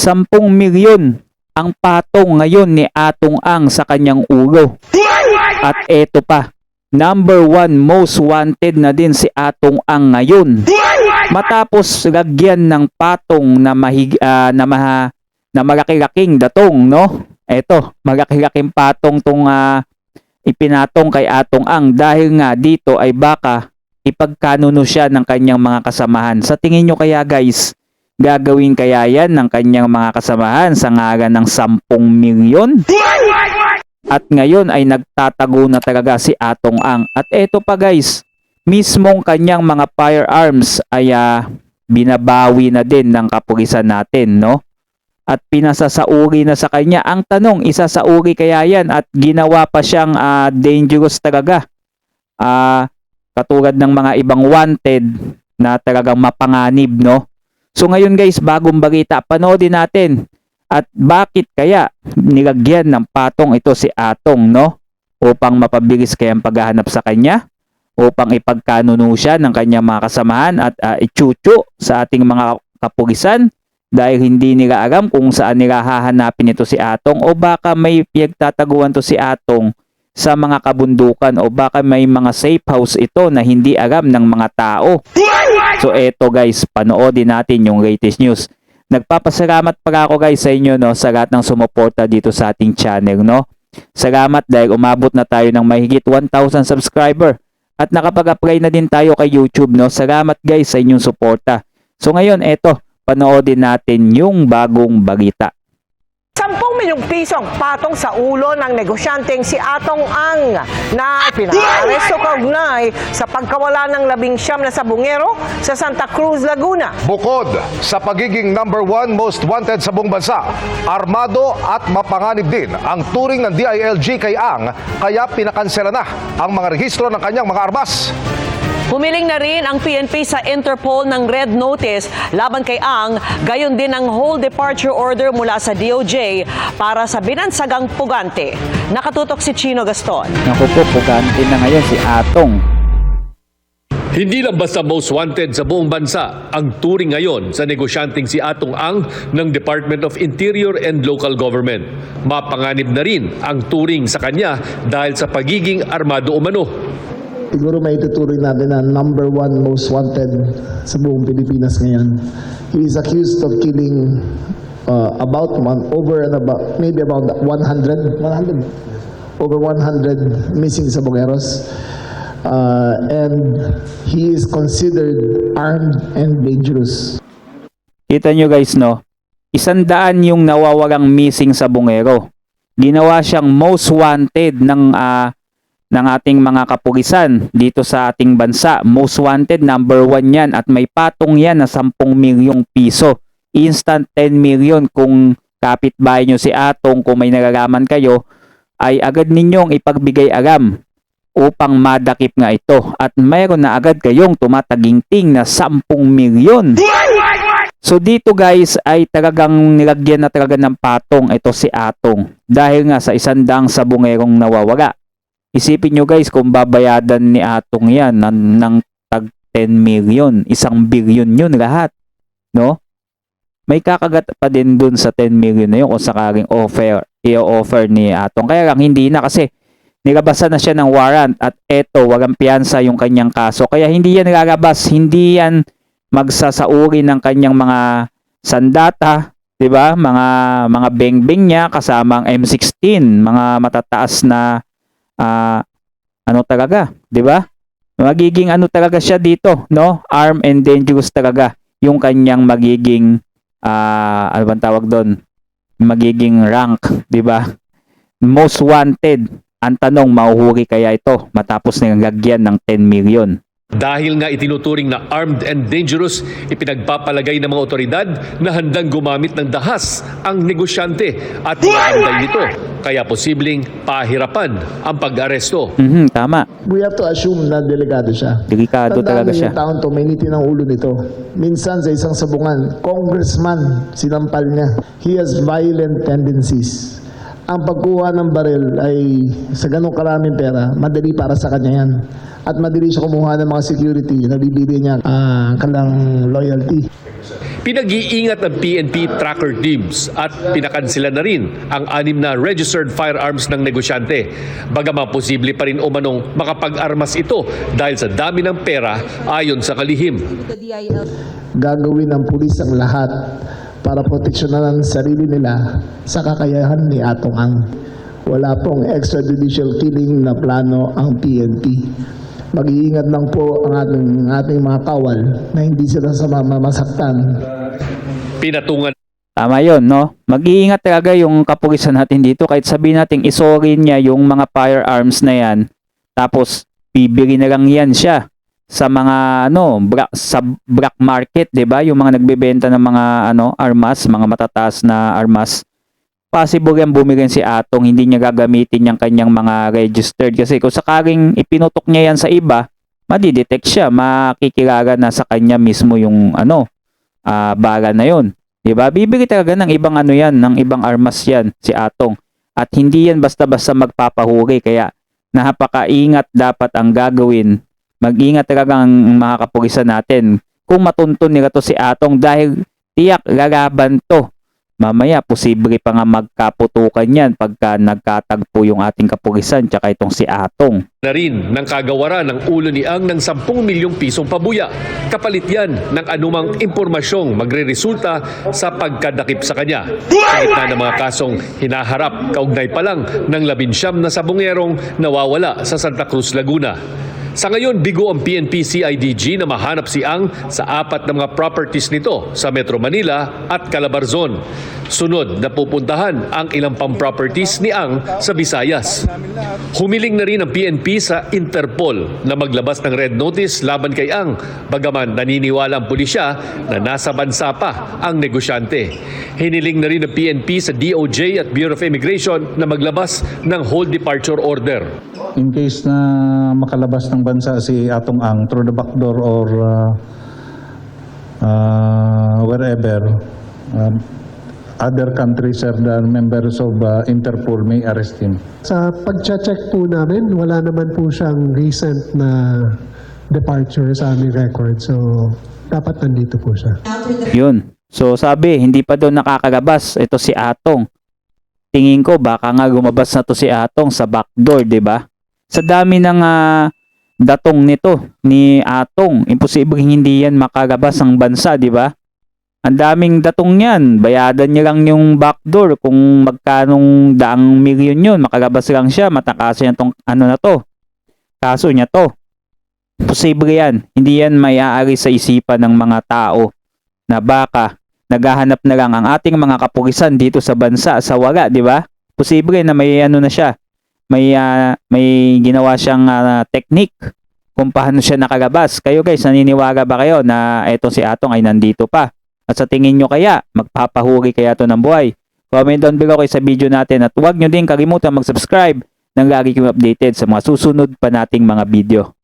10 milyon ang patong ngayon ni Atong Ang sa kanyang ulo. At eto pa, number 1 most wanted na din si Atong Ang ngayon. Matapos lagyan ng patong na malaki-laking datong, no? Eto, malaki-laking patong tong ipinatong kay Atong Ang dahil nga dito ay baka ipagkanuno siya ng kanyang mga kasamahan. Sa tingin nyo kaya guys, gagawin kaya yan ng kanyang mga kasamahan sa ngalan ng 10 milyon? At ngayon ay nagtatago na talaga si Atong Ang. At eto pa guys, mismong kanyang mga firearms ay binabawi na din ng kapulisan natin, no? At pinasasauri na sa kanya. Ang tanong, isasauri kaya yan at ginawa pa siyang dangerous talaga. Katulad ng mga ibang wanted na talagang mapanganib, no? So ngayon guys, bagong balita, panoodin natin. At bakit kaya nilagyan ng patong ito si Atong, no? Upang mapabilis kayang paghahanap sa kanya, upang ipagkanuno siya ng kanyang mga kasamahan at ichuchu sa ating mga kapulisan dahil hindi nila alam kung saan nila hahanapin ito si Atong, o baka may pinagtataguan to si Atong sa mga kabundukan, o baka may mga safe house ito na hindi alam ng mga tao. So eto guys, panoodin natin yung latest news. Nagpapasalamat pala ako guys sa inyo, no, sa lahat ng sumuporta dito sa ating channel, no. Salamat dahil umabot na tayo ng mahigit 1,000 subscriber at nakapag-apply na din tayo kay YouTube, no. Salamat guys sa inyong suporta. So ngayon eto, panoodin natin yung bagong balita. 10 milyong pisong patong sa ulo ng negosyanteng si Atong Ang na pinaaresto kaugnay sa pagkawala ng 19 na sabungero sa Santa Cruz, Laguna. Bukod sa pagiging number 1 most wanted sa buong bansa, armado at mapanganib din ang turing ng DILG kay Ang, kaya pinakansela na ang mga rehistro ng kanyang mga armas. Humiling na rin ang PNP sa Interpol ng Red Notice laban kay Ang, gayon din ang whole departure order mula sa DOJ para sa binansagang pugante. Nakatutok si Chino Gaston. Naku po, pugante na ngayon si Atong. Hindi lang basta most wanted sa buong bansa ang turing ngayon sa negosyanteng si Atong Ang ng Department of Interior and Local Government. Mapanganib na rin ang turing sa kanya dahil sa pagiging armado umano. Siguro may ituturing natin na number 1 most wanted sa buong Pilipinas ngayon. He is accused of killing maybe about 100 over 100 missing sabongeros. And he is considered armed and dangerous. Kita nyo guys, no? 100 yung nawawalang missing sabongero. Ginawa siyang most wanted ng ating mga kapulisan dito sa ating bansa. Most wanted, number 1 yan, at may patong yan na 10 milyong piso. Instant 10 million kung kapitbahay nyo si Atong, kung may nalalaman kayo, ay agad ninyong ipagbigay alam upang madakip nga ito. At mayroon na agad kayong tumataginting na 10 milyon. So dito guys ay talagang nilagyan na talaga ng patong ito si Atong dahil nga sa 100 sabongerong nawawala. Isipin nyo guys kung babayadan ni Atong yan ng tag 10 million, 1 billion yun lahat, no? May kakagat pa din dun sa 10 million na yun kung sakaling i-offer ni Atong. Kaya lang hindi na kasi nilabasan na siya ng warrant at eto, walang piyansa yung kanyang kaso. Kaya hindi yan lalabas, hindi yan magsasauri ng kanyang mga sandata, 'di ba? Mga beng-beng niya kasama ang M16, mga matataas na ano talaga, 'di ba? Magiging ano talaga siya dito, no? Armed and dangerous talaga yung kanyang magiging ano bang tawag doon? Magiging rank, 'di ba? Most wanted. Ang tanong, mahuhuli kaya ito matapos nilagyan ng 10 million? Dahil nga itinuturing na armed and dangerous, ipinagpapalagay ng mga otoridad na handang gumamit ng dahas ang negosyante at mga nito. Kaya posibleng pahirapan ang pag-aresto. Tama. We have to assume na delikado siya. Delikado talaga siya. Yung taon to, may ngiti ng ulo nito. Minsan sa isang sabungan, congressman, sinampal niya. He has violent tendencies. Ang pagkuha ng baril ay sa ganong karaming pera, madali para sa kanya yan. At madali siya kumuha ng mga security na bibili niya kanilang loyalty. Pinag-iingat ng PNP tracker teams at pinakansela na rin ang 6 na registered firearms ng negosyante. Bagaman posible pa rin umanong makapag-armas ito dahil sa dami ng pera ayon sa kalihim. Gagawin ng pulis ang lahat para proteksyonan ang sarili nila sa kakayahan ni Atong Ang. Wala pong extrajudicial killing na plano ang PNP. Mag-iingat lang po ang ating mga kawal na hindi sila masaktan. Pinatungan Tama yun, no? Mag-iingat talaga yung kapulisan natin dito kahit sabihin natin isori niya yung mga firearms na yan tapos bibili na lang yan siya sa mga sa black market, 'di ba? Yung mga nagbebenta ng mga armas, mga matataas na armas. Possible yan bumili si Atong, hindi niya gagamitin yung kanyang mga registered kasi kung sakaling ipinutok niya yan sa iba, madidetect siya, makikilala na sa kanya mismo yung bala na yon. 'Di ba? Bibili talaga ng ibang ng ibang armas yan si Atong. At hindi yan basta-basta magpapahuli kaya napakaingat dapat ang gagawin. Mag-ingat talaga ang mga kapulisan natin kung matuntun nila to si Atong dahil tiyak lalaban to. Mamaya posible pa nga magkaputukan yan pagka nagkatagpo yung ating kapulisan tsaka itong si Atong. na rin ng kagawaran ng ulo ni Ang ng 10 milyong pisong pabuya. Kapalit yan ng anumang impormasyong magreresulta sa pagkadakip sa kanya. Sa gitna ng mga kasong hinaharap, kaugnay pa lang ng 19 na sabongerong nawawala sa Santa Cruz, Laguna. Sa ngayon, bigo ang PNP CIDG na mahanap si Ang sa 4 na mga properties nito sa Metro Manila at Calabarzon. Sunod na pupuntahan ang ilang pang properties ni Ang sa Visayas. Humiling na rin ang PNP sa Interpol na maglabas ng red notice laban kay Ang, bagaman naniniwala ang pulisya na nasa bansa pa ang negosyante. Hiniling na rin ng PNP sa DOJ at Bureau of Immigration na maglabas ng hold departure order. In case na makalabas ng bansa si Atong Ang through the back door or wherever, other countries or the members of Interpol may arrest him. Sa pag-check po namin, wala naman po siyang recent na departure sa aming record. So, dapat nandito po siya. Yun. So sabi, hindi pa daw nakakalabas ito si Atong. Tingin ko baka nga lumabas na to si Atong sa backdoor, 'di ba? Sa dami ng datong nito ni Atong, imposible hindi yan makalabas ang bansa, 'di ba? Ang daming datong yan. Bayadan niya lang yung backdoor kung magkanong daang milyon yun. Makalabas lang siya. Matakaso niya tong na to. Kaso niya to. Posible yan. Hindi yan may-aari sa isipan ng mga tao na baka naghahanap na lang ang ating mga kapulisan dito sa bansa sa wala, di ba? Posible na may na siya. May ginawa siyang technique kung paano siya nakalabas. Kayo guys, naniniwala ba kayo na eto si Atong ay nandito pa? At sa tingin nyo kaya, magpapahuli kaya to ng buhay? Comment down below kayo sa video natin at huwag nyo din kalimutan mag-subscribe nang lagi kayong updated sa mga susunod pa nating mga video.